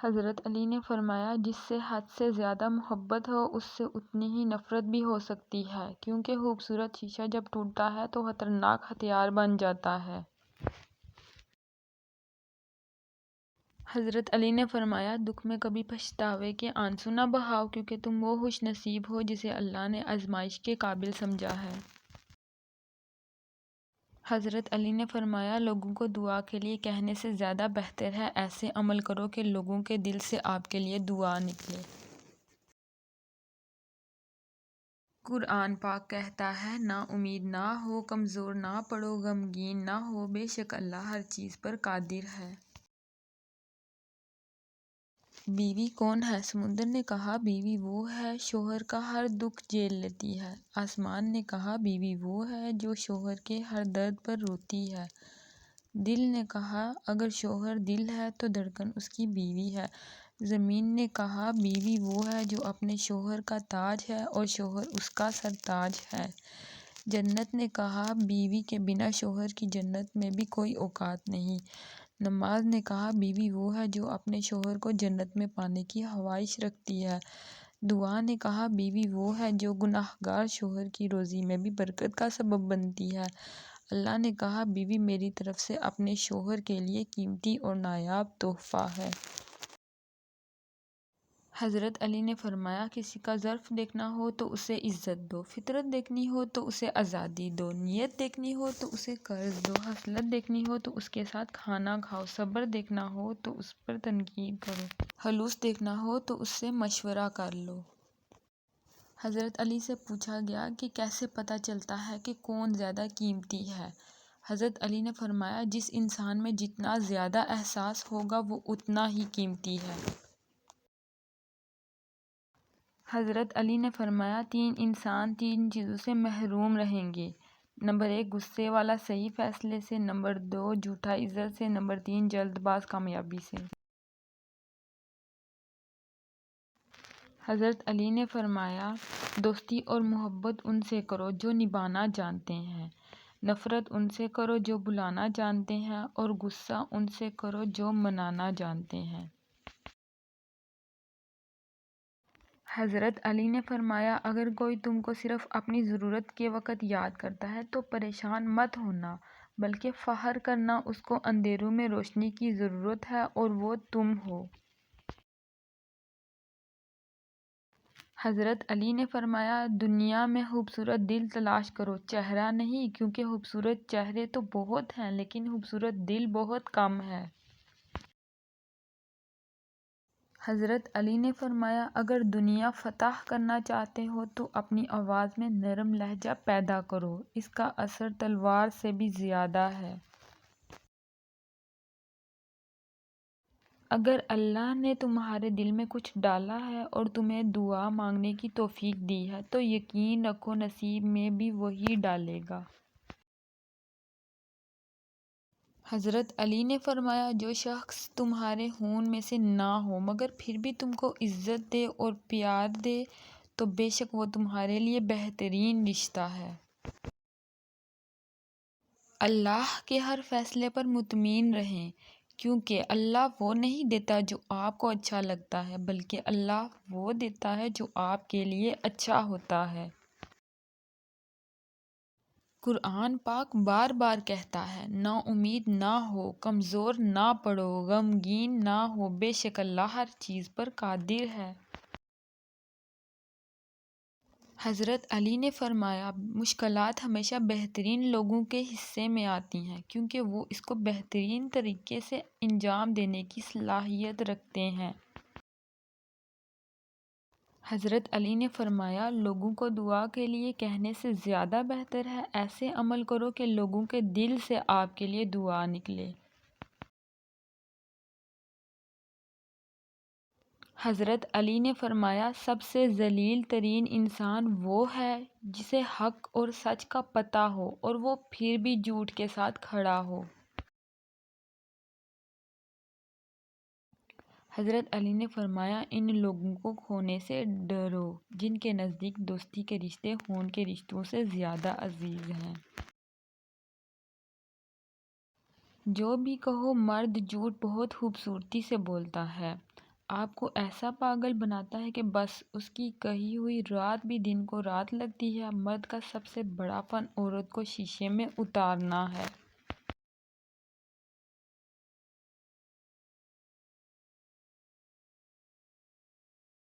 حضرت علی نے فرمایا جس سے حد سے زیادہ محبت ہو اس سے اتنی ہی نفرت بھی ہو سکتی ہے، کیونکہ خوبصورت شیشہ جب ٹوٹتا ہے تو خطرناک ہتھیار بن جاتا ہے۔ حضرت علی نے فرمایا دکھ میں کبھی پچھتاوے کے آنسو نہ بہاؤ، کیونکہ تم وہ خوش نصیب ہو جسے اللہ نے آزمائش کے قابل سمجھا ہے۔ حضرت علی نے فرمایا لوگوں کو دعا کے لیے کہنے سے زیادہ بہتر ہے ایسے عمل کرو کہ لوگوں کے دل سے آپ کے لیے دعا نکلے۔ قرآن پاک کہتا ہے نا امید نہ ہو، کمزور نہ پڑو، غمگین نہ ہو، بے شک اللہ ہر چیز پر قادر ہے۔ بیوی کون ہے؟ سمندر نے کہا بیوی وہ ہے شوہر کا ہر دکھ جھیل لیتی ہے۔ آسمان نے کہا بیوی وہ ہے جو شوہر کے ہر درد پر روتی ہے۔ دل نے کہا اگر شوہر دل ہے تو دھڑکن اس کی بیوی ہے۔ زمین نے کہا بیوی وہ ہے جو اپنے شوہر کا تاج ہے اور شوہر اس کا سرتاج ہے۔ جنت نے کہا بیوی کے بنا شوہر کی جنت میں بھی کوئی اوقات نہیں۔ نماز نے کہا بیوی وہ ہے جو اپنے شوہر کو جنت میں پانے کی خواہش رکھتی ہے۔ دعا نے کہا بیوی وہ ہے جو گنہگار شوہر کی روزی میں بھی برکت کا سبب بنتی ہے۔ اللہ نے کہا بیوی میری طرف سے اپنے شوہر کے لیے قیمتی اور نایاب تحفہ ہے۔ حضرت علی نے فرمایا کسی کا ظرف دیکھنا ہو تو اسے عزت دو، فطرت دیکھنی ہو تو اسے آزادی دو، نیت دیکھنی ہو تو اسے قرض دو، خصلت دیکھنی ہو تو اس کے ساتھ کھانا کھاؤ، صبر دیکھنا ہو تو اس پر تنقید کرو، خلوص دیکھنا ہو تو اس سے مشورہ کر لو۔ حضرت علی سے پوچھا گیا کہ کیسے پتہ چلتا ہے کہ کون زیادہ قیمتی ہے؟ حضرت علی نے فرمایا جس انسان میں جتنا زیادہ احساس ہوگا وہ اتنا ہی قیمتی ہے۔ حضرت علی نے فرمایا تین انسان تین چیزوں سے محروم رہیں گے، نمبر 1 غصے والا صحیح فیصلے سے، نمبر 2 جھوٹا عزت سے، نمبر 3 جلد باز کامیابی سے۔ حضرت علی نے فرمایا دوستی اور محبت ان سے کرو جو نبھانا جانتے ہیں، نفرت ان سے کرو جو بھلانا جانتے ہیں، اور غصہ ان سے کرو جو منانا جانتے ہیں۔ حضرت علی نے فرمایا اگر کوئی تم کو صرف اپنی ضرورت کے وقت یاد کرتا ہے تو پریشان مت ہونا، بلکہ فخر کرنا اس کو اندھیروں میں روشنی کی ضرورت ہے اور وہ تم ہو۔ حضرت علی نے فرمایا دنیا میں خوبصورت دل تلاش کرو، چہرہ نہیں، کیونکہ خوبصورت چہرے تو بہت ہیں لیکن خوبصورت دل بہت کم ہے۔ حضرت علی نے فرمایا اگر دنیا فتح کرنا چاہتے ہو تو اپنی آواز میں نرم لہجہ پیدا کرو، اس کا اثر تلوار سے بھی زیادہ ہے۔ اگر اللہ نے تمہارے دل میں کچھ ڈالا ہے اور تمہیں دعا مانگنے کی توفیق دی ہے تو یقین رکھو نصیب میں بھی وہی ڈالے گا۔ حضرت علی نے فرمایا جو شخص تمہارے خون میں سے نہ ہو مگر پھر بھی تم کو عزت دے اور پیار دے تو بے شک وہ تمہارے لیے بہترین رشتہ ہے۔ اللہ کے ہر فیصلے پر مطمئن رہیں، کیونکہ اللہ وہ نہیں دیتا جو آپ کو اچھا لگتا ہے بلکہ اللہ وہ دیتا ہے جو آپ کے لیے اچھا ہوتا ہے۔ قرآن پاک بار بار کہتا ہے نا امید نہ ہو، کمزور نہ پڑو، غمگین نہ ہو، بے شک اللہ ہر چیز پر قادر ہے۔ حضرت علی نے فرمایا مشکلات ہمیشہ بہترین لوگوں کے حصے میں آتی ہیں کیونکہ وہ اس کو بہترین طریقے سے انجام دینے کی صلاحیت رکھتے ہیں۔ حضرت علی نے فرمایا لوگوں کو دعا کے لیے کہنے سے زیادہ بہتر ہے ایسے عمل کرو کہ لوگوں کے دل سے آپ کے لیے دعا نکلے۔ حضرت علی نے فرمایا سب سے ذلیل ترین انسان وہ ہے جسے حق اور سچ کا پتہ ہو اور وہ پھر بھی جھوٹ کے ساتھ کھڑا ہو۔ حضرت علی نے فرمایا ان لوگوں کو کھونے سے ڈرو جن کے نزدیک دوستی کے رشتے خون کے رشتوں سے زیادہ عزیز ہیں۔ جو بھی کہو مرد جھوٹ بہت خوبصورتی سے بولتا ہے آپ کو ایسا پاگل بناتا ہے کہ بس اس کی کہی ہوئی رات بھی دن کو رات لگتی ہے۔ مرد کا سب سے بڑا فن عورت کو شیشے میں اتارنا ہے۔